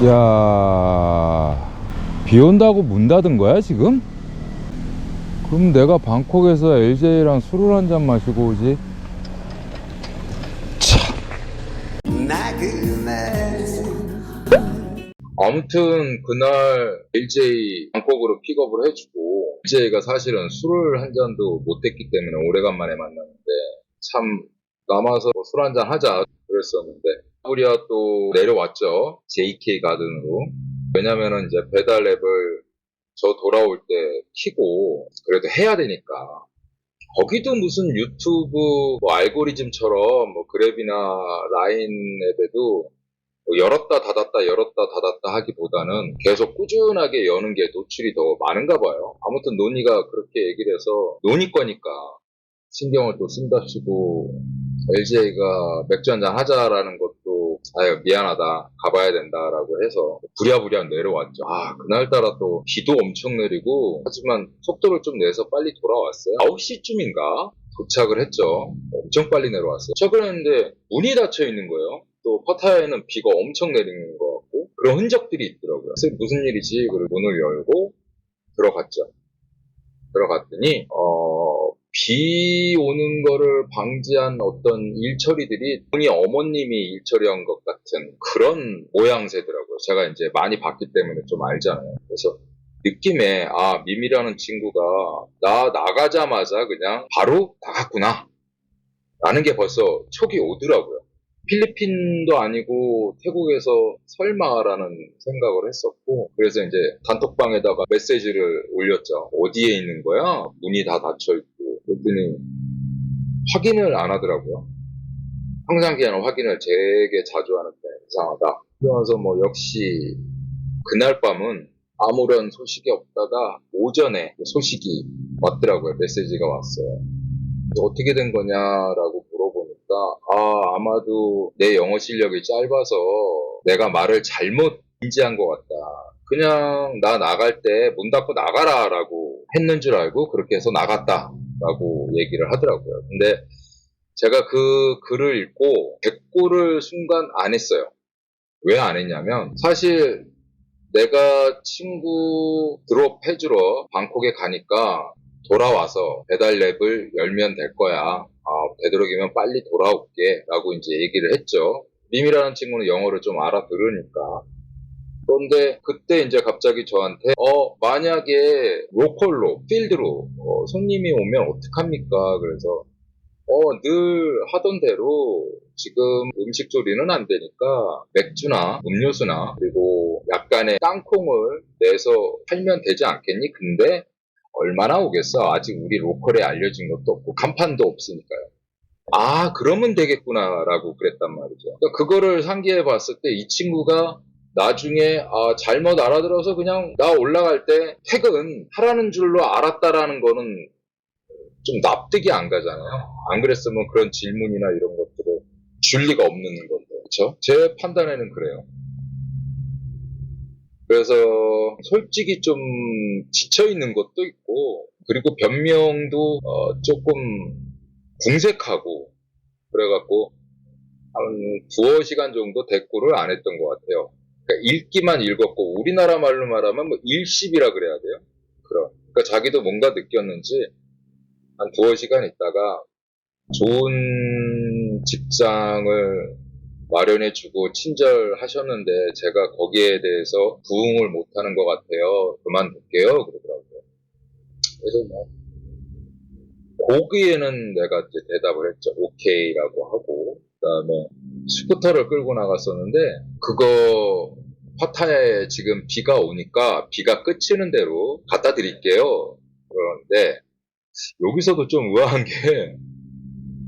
야, 비 온다고 문 닫은 거야 지금? 그럼 내가 방콕에서 LJ랑 술을 한잔 마시고 오지? 아무튼 그날 LJ 방콕으로 픽업을 해주고, LJ가 사실은 술을 한 잔도 못 했기 때문에 오래간만에 만났는데 참 남아서 술 한잔 하자 그랬었는데, 우리야 또 내려왔죠. JK 가든으로. 왜냐면은 이제 배달 앱을 저 돌아올 때 키고 그래도 해야 되니까. 거기도 무슨 유튜브 뭐 알고리즘처럼 뭐 그랩이나 라인 앱에도 뭐 열었다 닫았다 열었다 닫았다 하기보다는 계속 꾸준하게 여는 게 노출이 더 많은가 봐요. 아무튼 논의가 그렇게 얘기를 해서 논의 거니까 신경을 또 쓴답시고 LGA가 맥주 한잔 하자라는 것도 아유 미안하다 가봐야 된다라고 해서 부랴부랴 내려왔죠. 아 그날따라 또 비도 엄청 내리고 하지만 속도를 좀 내서 빨리 돌아왔어요. 9시쯤인가 도착을 했죠. 엄청 빨리 내려왔어요. 최근에 문이 닫혀 있는 거예요. 또 파타야에는 비가 엄청 내리는 것 같고 그런 흔적들이 있더라고요. 그래서 무슨 일이지? 그리고 문을 열고 들어갔죠. 들어갔더니 비 오는 거를 방지한 어떤 일처리들이 본의 어머님이 일처리한 것 같은 그런 모양새더라고요. 제가 이제 많이 봤기 때문에 좀 알잖아요. 그래서 느낌에 아 미미라는 친구가 나 나가자마자 그냥 바로 나갔구나 라는 게 벌써 촉이 오더라고요. 필리핀도 아니고 태국에서 설마라는 생각을 했었고, 그래서 이제 단톡방에다가 메시지를 올렸죠. 어디에 있는 거야? 문이 다 닫혀있고. 그랬더니 확인을 안 하더라고요. 항상 그냥 확인을 되게 자주 하는데 이상하다. 그러면서 뭐 역시 그날 밤은 아무런 소식이 없다가 오전에 소식이 왔더라고요. 메시지가 왔어요. 어떻게 된 거냐라고 물어보니까 아마도 내 영어 실력이 짧아서 내가 말을 잘못 인지한 것 같다. 그냥 나 나갈 때 문 닫고 나가라 라고 했는 줄 알고 그렇게 해서 나갔다 라고 얘기를 하더라고요. 근데 제가 그 글을 읽고 대꾸를 순간 안 했어요. 왜 안 했냐면 사실 내가 친구 드롭해주러 방콕에 가니까 돌아와서 배달 앱을 열면 될 거야. 되도록이면 빨리 돌아올게. 라고 이제 얘기를 했죠. 림이라는 친구는 영어를 좀 알아들으니까. 그런데 그때 이제 갑자기 저한테, 만약에 로컬로, 필드로, 손님이 오면 어떡합니까? 그래서, 늘 하던 대로 지금 음식 조리는 안 되니까 맥주나 음료수나 그리고 약간의 땅콩을 내서 팔면 되지 않겠니? 근데 얼마나 오겠어? 아직 우리 로컬에 알려진 것도 없고 간판도 없으니까요. 아, 그러면 되겠구나라고 그랬단 말이죠. 그러니까 그거를 상기해 봤을 때 이 친구가 나중에 잘못 알아들어서 그냥 나 올라갈 때 퇴근하라는 줄로 알았다라는 거는 좀 납득이 안 가잖아요. 안 그랬으면 그런 질문이나 이런 것들을 줄 리가 없는 건데, 그렇죠? 제 판단에는 그래요. 그래서 솔직히 좀 지쳐 있는 것도 있고, 그리고 변명도 조금 궁색하고 그래갖고 한 두어 시간 정도 대꾸를 안 했던 것 같아요. 그러니까 읽기만 읽었고 우리나라 말로 말하면 뭐 일십이라 그래야 돼요. 그러니까 자기도 뭔가 느꼈는지 한 두어 시간 있다가 좋은 직장을 마련해주고 친절하셨는데 제가 거기에 대해서 부응을 못하는 것 같아요. 그만둘게요. 그러더라고요. 그래서 뭐 거기에는 내가 이제 대답을 했죠. 오케이라고 하고 그다음에 스쿠터를 끌고 나갔었는데 그거 파타야에 지금 비가 오니까 비가 그치는 대로 갖다 드릴게요. 그런데 여기서도 좀 의아한 게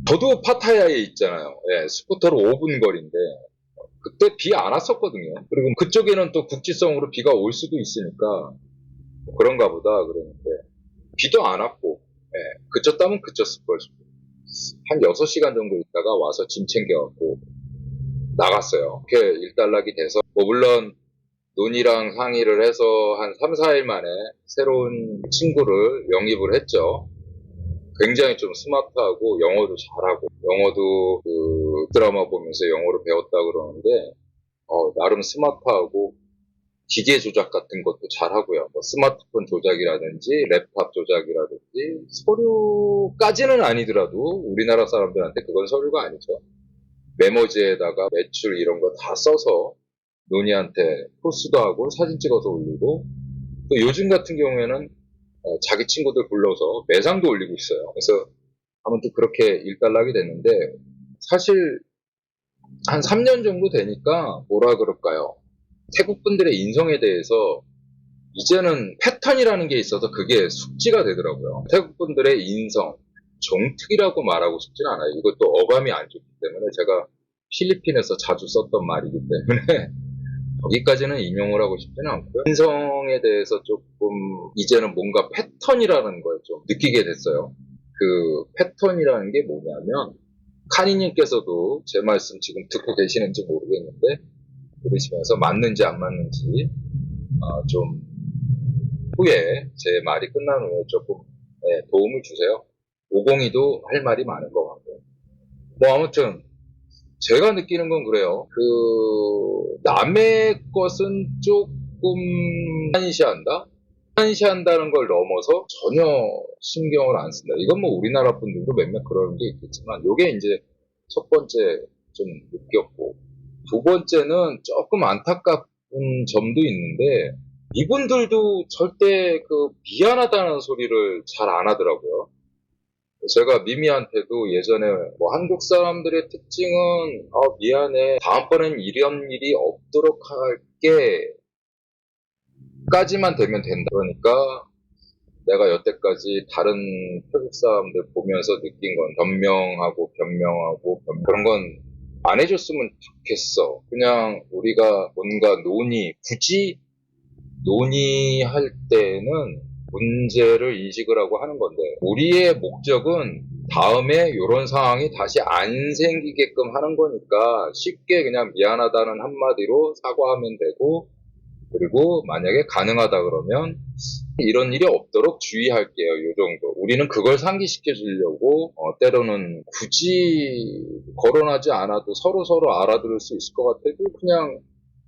저도 파타야에 있잖아요. 예, 스쿠터로 5분 거리인데 그때 비 안 왔었거든요. 그리고 그쪽에는 또 국지성으로 비가 올 수도 있으니까 그런가 보다 그러는데 비도 안 왔고 그쳤다면 그쳤을 걸. 한 6시간 정도 있다가 와서 짐 챙겨갖고 나갔어요. 이렇게 일단락이 돼서 뭐 물론 논이랑 상의를 해서 한 3, 4일 만에 새로운 친구를 영입을 했죠. 굉장히 좀 스마트하고 영어도 잘하고 영어도 그 드라마 보면서 영어를 배웠다 그러는데 나름 스마트하고 기계 조작 같은 것도 잘 하고요. 뭐 스마트폰 조작이라든지 랩탑 조작이라든지 서류까지는 아니더라도 우리나라 사람들한테 그건 서류가 아니죠. 메모지에다가 매출 이런 거 다 써서 논의한테 포스도 하고 사진 찍어서 올리고 또 요즘 같은 경우에는 자기 친구들 불러서 매상도 올리고 있어요. 그래서 아무튼 그렇게 일단락이 됐는데 사실 한 3년 정도 되니까 뭐라 그럴까요? 태국 분들의 인성에 대해서 이제는 패턴이라는 게 있어서 그게 숙지가 되더라고요. 태국 분들의 인성, 정특이라고 말하고 싶진 않아요. 이것도 어감이 안 좋기 때문에 제가 필리핀에서 자주 썼던 말이기 때문에 여기까지는 인용을 하고 싶지는 않고요. 인성에 대해서 조금 이제는 뭔가 패턴이라는 걸 좀 느끼게 됐어요. 그 패턴이라는 게 뭐냐면 카니님께서도 제 말씀 지금 듣고 계시는지 모르겠는데 들으시면서 맞는지 안 맞는지 좀 후에 제 말이 끝난 후에 조금 도움을 주세요. 502도 할 말이 많은 것 같고요. 뭐 아무튼 제가 느끼는 건 그래요. 남의 것은 조금 한시한다? 한시한다는 걸 넘어서 전혀 신경을 안 쓴다. 이건 뭐 우리나라 분들도 몇몇 그런 게 있겠지만, 요게 이제 첫 번째 좀 느꼈고, 두 번째는 조금 안타까운 점도 있는데, 이분들도 절대 미안하다는 소리를 잘 안 하더라고요. 제가 미미한테도 예전에 뭐 한국 사람들의 특징은 미안해 다음번엔 이런 일이 없도록 할게 까지만 되면 된다. 그러니까 내가 여태까지 다른 태국 사람들 보면서 느낀 건 변명하고 그런 건 안 해줬으면 좋겠어. 그냥 우리가 뭔가 굳이 논의할 때는 문제를 인식을 하고 하는 건데 우리의 목적은 다음에 이런 상황이 다시 안 생기게끔 하는 거니까 쉽게 그냥 미안하다는 한마디로 사과하면 되고 그리고 만약에 가능하다 그러면 이런 일이 없도록 주의할게요. 이 정도. 우리는 그걸 상기시켜 주려고 때로는 굳이 거론하지 않아도 서로 알아들을 수 있을 것 같아도 그냥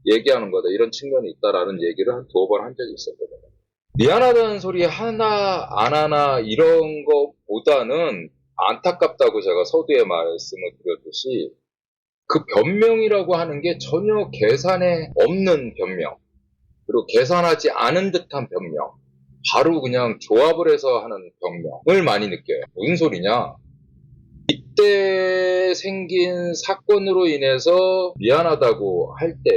얘기하는 거다. 이런 측면이 있다라는 얘기를 한 두어 번 한 적이 있었거든요. 미안하다는 소리 하나 안 하나 이런 것보다는 안타깝다고 제가 서두에 말씀을 드렸듯이 그 변명이라고 하는 게 전혀 계산에 없는 변명 그리고 계산하지 않은 듯한 변명 바로 그냥 조합을 해서 하는 변명을 많이 느껴요. 무슨 소리냐? 이때 생긴 사건으로 인해서 미안하다고 할 때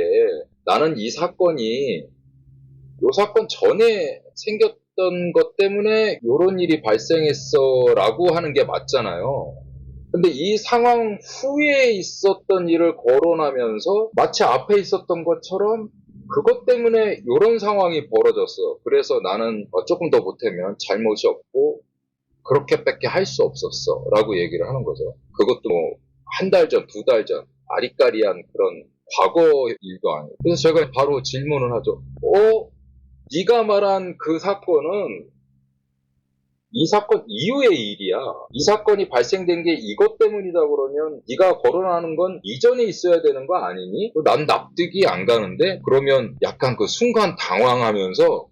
나는 이 사건이 요 사건 전에 생겼던 것 때문에 요런 일이 발생했어 라고 하는 게 맞잖아요. 근데 이 상황 후에 있었던 일을 거론하면서 마치 앞에 있었던 것처럼 그것 때문에 요런 상황이 벌어졌어. 그래서 나는 조금 더 보태면 잘못이 없고 그렇게밖에 할 수 없었어 라고 얘기를 하는 거죠. 그것도 뭐 한 달 전, 두 달 전 아리까리한 그런 과거 일도 아니고 그래서 제가 바로 질문을 하죠. 네가 말한 그 사건은 이 사건 이후의 일이야. 이 사건이 발생된 게 이것 때문이다 그러면 네가 거론하는 건 이전에 있어야 되는 거 아니니? 난 납득이 안 가는데 그러면 약간 그 순간 당황하면서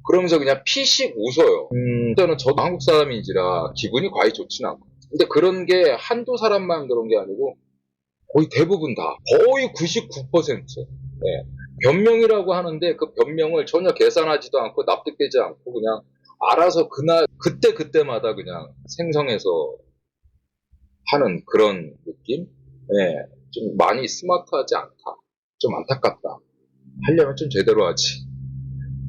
그러면서 그냥 피식 웃어요. 저는 저도 한국 사람인지라 기분이 과히 좋지는 않고. 근데 그런 게 한두 사람만 그런 게 아니고 거의 대부분 다 거의 99%. 네. 변명이라고 하는데 그 변명을 전혀 계산하지도 않고 납득되지 않고 그냥 알아서 그때마다 그냥 생성해서 하는 그런 느낌? 네. 좀 많이 스마트하지 않다. 좀 안타깝다. 하려면 좀 제대로 하지.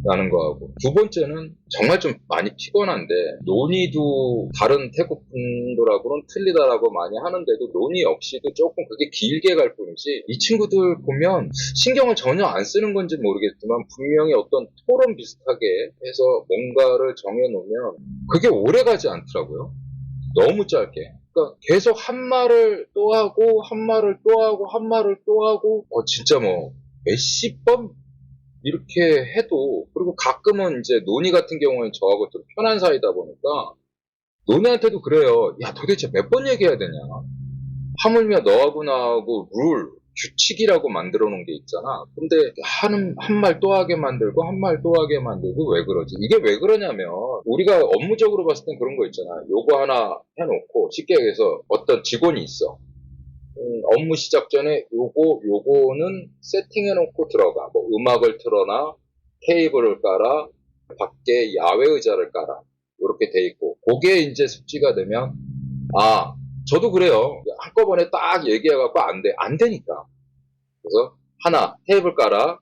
라는 거하고 두 번째는 정말 좀 많이 피곤한데 논의도 다른 태국 분들하고는 틀리다라고 많이 하는데도 논의 없이도 조금 그게 길게 갈 뿐이지 이 친구들 보면 신경을 전혀 안 쓰는 건지 모르겠지만 분명히 어떤 토론 비슷하게 해서 뭔가를 정해놓으면 그게 오래 가지 않더라고요. 너무 짧게. 그러니까 계속 한 말을 또 하고 한 말을 또 하고 한 말을 또 하고 진짜 뭐 몇십 번 이렇게 해도 그리고 가끔은 이제 논의 같은 경우는 저하고 좀 편한 사이다 보니까 논의한테도 그래요. 야 도대체 몇 번 얘기해야 되냐. 하물며 너하고 나하고 룰 규칙이라고 만들어 놓은 게 있잖아. 근데 한 말 또 하게 만들고 한 말 또 하게 만들고 왜 그러지? 이게 왜 그러냐면 우리가 업무적으로 봤을 땐 그런 거 있잖아. 요거 하나 해놓고 쉽게 얘기해서 어떤 직원이 있어. 업무 시작 전에 요거는 세팅해놓고 들어가. 뭐 음악을 틀어놔, 테이블을 깔아, 밖에 야외 의자를 깔아. 이렇게 돼 있고, 그게 이제 숙지가 되면, 아, 저도 그래요. 한꺼번에 딱 얘기해갖고 안 되니까. 그래서 하나, 테이블 깔아,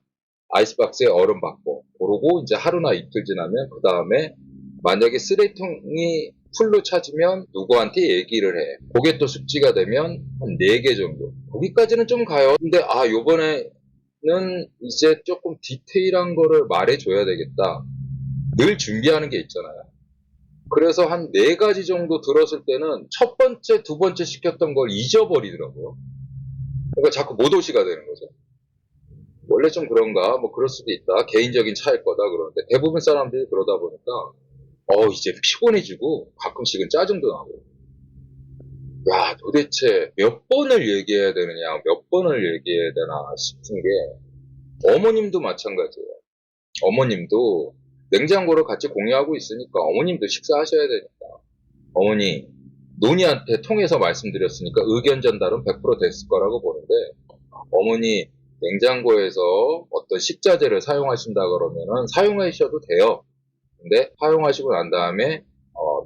아이스박스에 얼음 받고, 그러고 이제 하루나 이틀 지나면, 그 다음에 만약에 쓰레기통이 풀로 찾으면 누구한테 얘기를 해. 그게 또 숙지가 되면 한 4개 정도. 거기까지는 좀 가요. 근데 요번에는 이제 조금 디테일한 거를 말해줘야 되겠다. 늘 준비하는 게 있잖아요. 그래서 한 4가지 정도 들었을 때는 첫 번째, 두 번째 시켰던 걸 잊어버리더라고요. 그러니까 자꾸 모도시가 되는 거죠. 원래 좀 그런가? 뭐 그럴 수도 있다. 개인적인 차일 거다. 그러는데 대부분 사람들이 그러다 보니까 이제 피곤해지고 가끔씩은 짜증도 나고. 야, 도대체 몇 번을 얘기해야 되느냐, 몇 번을 얘기해야 되나 싶은 게 어머님도 마찬가지예요. 어머님도 냉장고를 같이 공유하고 있으니까 어머님도 식사하셔야 되니까. 어머니, 논의한테 통해서 말씀드렸으니까 의견 전달은 100% 됐을 거라고 보는데 어머니 냉장고에서 어떤 식자재를 사용하신다 그러면은 사용하셔도 돼요. 근데 사용하시고 난 다음에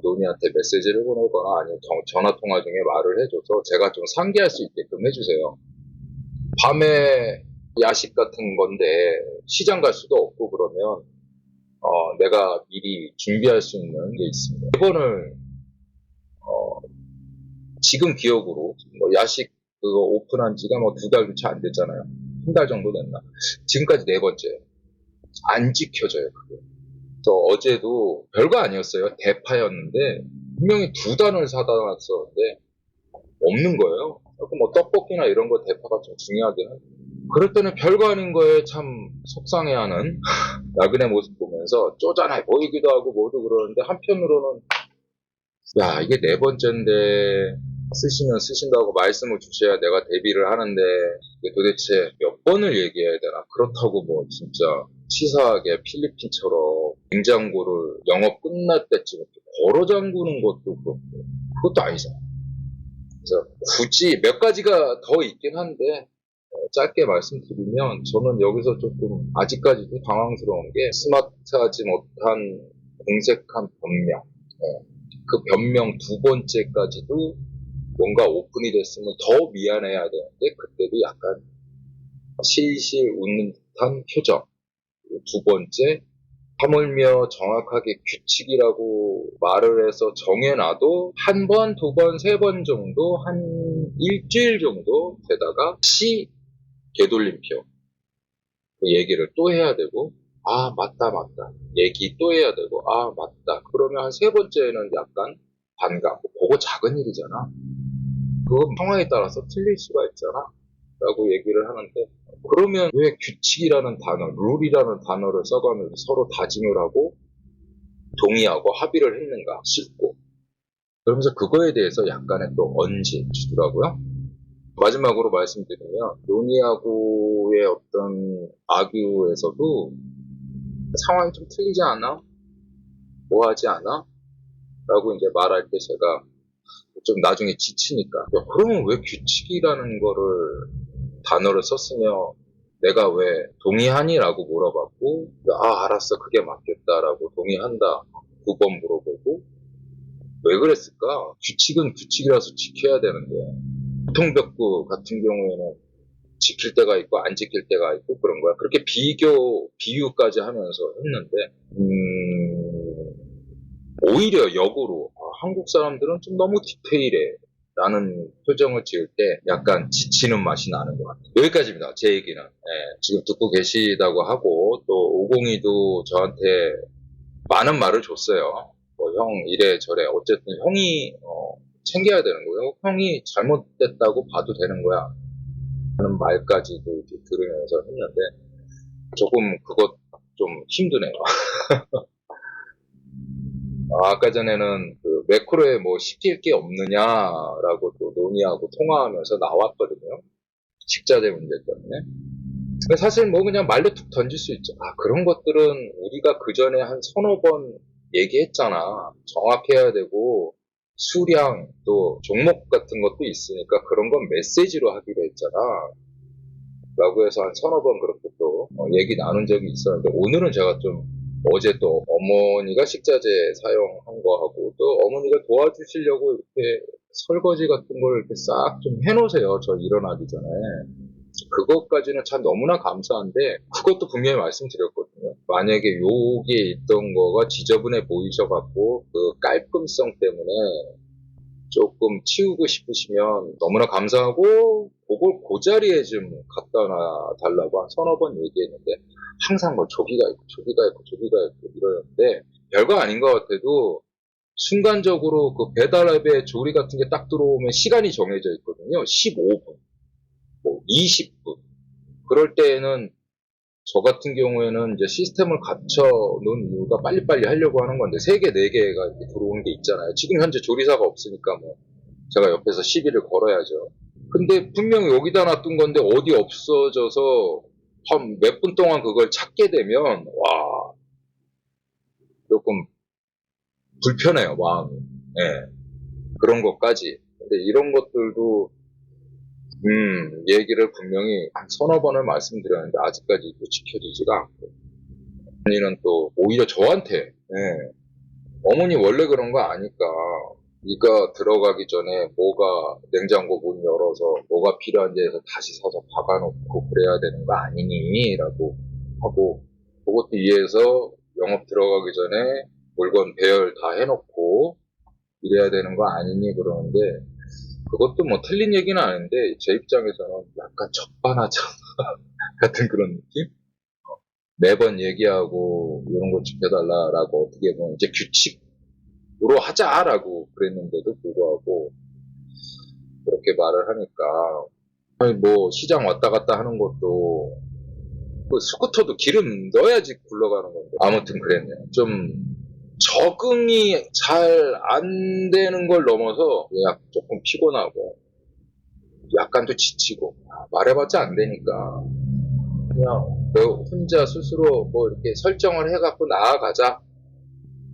노니한테 메시지를 보내거나 아니면 전화 통화 중에 말을 해줘서 제가 좀 상기할 수 있게끔 해주세요. 밤에 야식 같은 건데 시장 갈 수도 없고 그러면 내가 미리 준비할 수 있는 게 있습니다. 이번을 지금 기억으로 뭐 야식 그거 오픈한 지가 뭐 2달도 채 안 됐잖아요. 한 달 정도 됐나? 지금까지 4번째. 안 지켜져요, 그게. 저 어제도 별거 아니었어요. 대파였는데 분명히 2단을 사다 놨었는데 없는 거예요. 뭐 떡볶이나 이런 거 대파가 좀 중요하긴 한데 그럴 때는 별거 아닌 거에 참 속상해하는 나그네 모습 보면서 쪼잔해 보이기도 하고 뭐도 그러는데 한편으로는 야 이게 4번째인데 쓰시면 쓰신다고 말씀을 주셔야 내가 대비를 하는데 이게 도대체 몇 번을 얘기해야 되나. 그렇다고 뭐 진짜 치사하게 필리핀처럼 냉장고를 영업 끝날 때쯤 이렇게 걸어 잠그는 것도 그렇고 그것도 아니잖아. 그래서 굳이 몇 가지가 더 있긴 한데 짧게 말씀드리면 저는 여기서 조금 아직까지도 당황스러운 게 스마트하지 못한 공색한 변명. 그 변명 2번째까지도 뭔가 오픈이 됐으면 더 미안해야 되는데 그때도 약간 실실 웃는 듯한 표정. 2번째, 하물며 정확하게 규칙이라고 말을 해서 정해놔도 한 번, 2번, 3번 정도 한 일주일 정도 되다가 되돌림표 그 얘기를 또 해야 되고 맞다 얘기 또 해야 되고 맞다 그러면 한 3번째는 약간 반감. 그거 작은 일이잖아. 그건 상황에 따라서 틀릴 수가 있잖아. 라고 얘기를 하는데, 그러면 왜 규칙이라는 단어, 룰이라는 단어를 써가면서 서로 다짐을 하고, 동의하고 합의를 했는가 싶고, 그러면서 그거에 대해서 약간의 또 언지 주더라고요. 마지막으로 말씀드리면, 논의하고의 어떤 아규에서도 상황이 좀 틀리지 않아? 뭐 하지 않아? 라고 이제 말할 때 제가 좀 나중에 지치니까 야, 그러면 왜 규칙이라는 거를 단어를 썼으며 내가 왜 동의하니? 라고 물어봤고 알았어 그게 맞겠다라고 동의한다 9번 물어보고 왜 그랬을까? 규칙은 규칙이라서 지켜야 되는데 교통벽구 같은 경우에는 지킬 때가 있고 안 지킬 때가 있고 그런 거야. 그렇게 비유까지 하면서 했는데 오히려 역으로 한국 사람들은 좀 너무 디테일해 라는 표정을 지을 때 약간 지치는 맛이 나는 것 같아요. 여기까지입니다. 제 얘기는. 지금 듣고 계시다고 하고 또 502도 저한테 많은 말을 줬어요. 뭐 형 이래 저래 어쨌든 형이 챙겨야 되는 거예요. 형이 잘못됐다고 봐도 되는 거야 하는 말까지도 이렇게 들으면서 했는데 조금 그것 좀 힘드네요. 아까 전에는 그 매크로에 뭐 시킬 게 없느냐라고 또 논의하고 통화하면서 나왔거든요. 식자재 문제 때문에. 근데 사실 뭐 그냥 말로 툭 던질 수 있죠. 아, 그런 것들은 우리가 그 전에 한 서너 번 얘기했잖아. 정확해야 되고, 수량, 또 종목 같은 것도 있으니까 그런 건 메시지로 하기로 했잖아. 라고 해서 한 서너 번 그렇게 또 얘기 나눈 적이 있었는데, 오늘은 제가 좀 어제 또 어머니가 식자재 사용한 거하고 또 어머니가 도와주시려고 이렇게 설거지 같은 걸 이렇게 싹 좀 해놓으세요. 저 일어나기 전에. 그것까지는 참 너무나 감사한데, 그것도 분명히 말씀드렸거든요. 만약에 여기에 있던 거가 지저분해 보이셔갖고 그 깔끔성 때문에 조금 치우고 싶으시면 너무나 감사하고, 그걸 그 자리에 좀 갖다 놔 달라고 한 서너 번 얘기했는데, 항상 뭐 저기가 있고 저기가 있고 저기가 있고 이러는데, 별거 아닌 것 같아도 순간적으로 그 배달앱에 조리 같은 게 딱 들어오면 시간이 정해져 있거든요. 15분, 뭐 20분. 그럴 때에는 저 같은 경우에는 이제 시스템을 갖춰 놓은 이유가 빨리빨리 하려고 하는 건데, 3개, 4개가 이렇게 들어오는 게 있잖아요. 지금 현재 조리사가 없으니까 뭐 제가 옆에서 시비를 걸어야죠. 근데 분명히 여기다 놔둔 건데 어디 없어져서 한 몇 분 동안 그걸 찾게 되면, 와, 조금 불편해요, 마음이. 예, 그런 것까지. 근데 이런 것들도 얘기를 분명히 한 서너 번을 말씀드렸는데 아직까지 또 지켜지지가 않고, 어머니는 또 오히려 저한테, 어머니 원래 그런 거 아니까 네가 들어가기 전에 뭐가 냉장고 문 열어서 뭐가 필요한지 해서 다시 사서 박아놓고 그래야 되는 거 아니니? 라고 하고, 그것도 이해해서 영업 들어가기 전에 물건 배열 다 해놓고 이래야 되는 거 아니니? 그러는데, 그것도 뭐 틀린 얘기는 아닌데 제 입장에서는 약간 적반하장 같은 그런 느낌? 매번 얘기하고 이런 거 지켜달라라고 어떻게 보면 이제 규칙으로 하자라고 그랬는데도 불구하고 그렇게 말을 하니까, 아니 뭐 시장 왔다 갔다 하는 것도 그 스쿠터도 기름 넣어야지 굴러가는 건데, 아무튼 그랬네요. 좀 적응이 잘 안 되는 걸 넘어서 그냥 조금 피곤하고 약간 또 지치고, 말해봤자 안 되니까 그냥 너 혼자 스스로 뭐 이렇게 설정을 해갖고 나아가자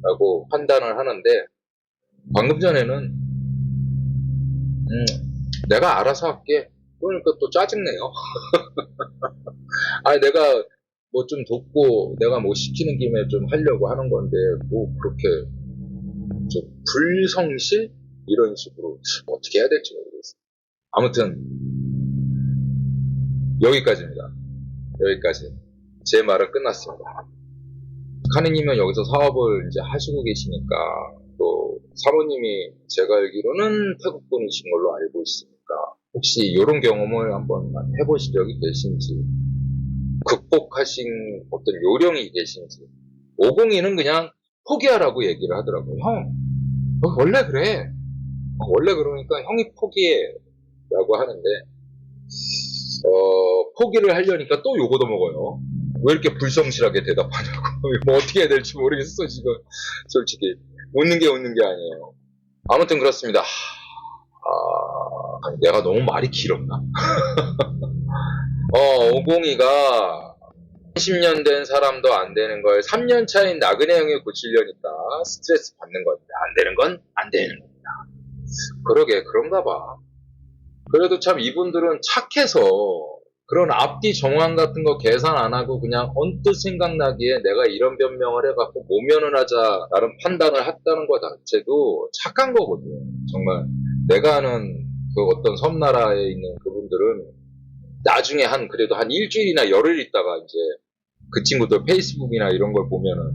라고 판단을 하는데, 방금 전에는 내가 알아서 할게, 그러니까 또 짜증내요. 아니 내가 뭐 좀 돕고 내가 뭐 시키는 김에 좀 하려고 하는 건데 뭐 그렇게 좀 불성실? 이런 식으로 어떻게 해야 될지 모르겠어요. 아무튼 여기까지입니다. 여기까지. 제 말은 끝났습니다. 카니님은 여기서 사업을 이제 하시고 계시니까, 또 사모님이 제가 알기로는 태국 분이신 걸로 알고 있으니까 혹시 이런 경험을 한번 해보신 적이 계신지, 극복하신 어떤 요령이 계신지. 502는 그냥 포기하라고 얘기를 하더라고요. 형, 원래 그래. 원래 그러니까 형이 포기해 라고 하는데, 포기를 하려니까 또 욕 얻어먹어요. 왜 이렇게 불성실하게 대답하냐고. 뭐 어떻게 해야 될지 모르겠어, 지금. 솔직히. 웃는 게 아니에요. 아무튼 그렇습니다. 아니, 내가 너무 말이 길었나? 502가 30년 된 사람도 안 되는 걸 3년 차인 나그네 형이 고치려니까 스트레스 받는 겁니다. 안 되는 건 안 되는 겁니다. 그러게, 그런가 봐. 그래도 참 이분들은 착해서 그런 앞뒤 정황 같은 거 계산 안 하고 그냥 언뜻 생각나기에 내가 이런 변명을 해갖고 모면을 하자 라는 판단을 했다는 것 자체도 착한 거거든요. 정말 내가 아는 그 어떤 섬나라에 있는 그분들은 나중에 그래도 한 일주일이나 열흘 있다가 이제 그 친구들 페이스북이나 이런 걸 보면은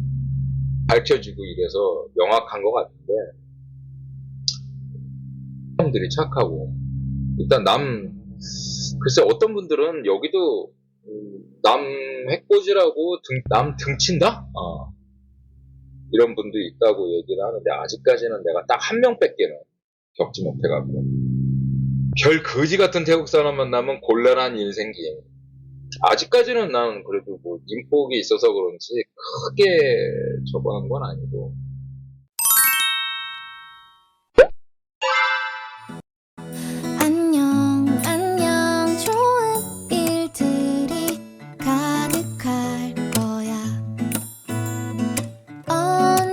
밝혀지고 이래서 명확한 것 같은데, 사람들이 착하고, 일단 글쎄 어떤 분들은 여기도 남 해코지라고 남 등친다? 이런 분도 있다고 얘기를 하는데, 아직까지는 내가 딱 한 명밖에는 겪지 못해가지고, 별 거지 같은 태국 사람 만나면 곤란한 일 생김. 아직까지는 나는 그래도 뭐 인복이 있어서 그런지 크게 저거 한 건 아니고. 안녕, 안녕, 좋은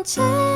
넌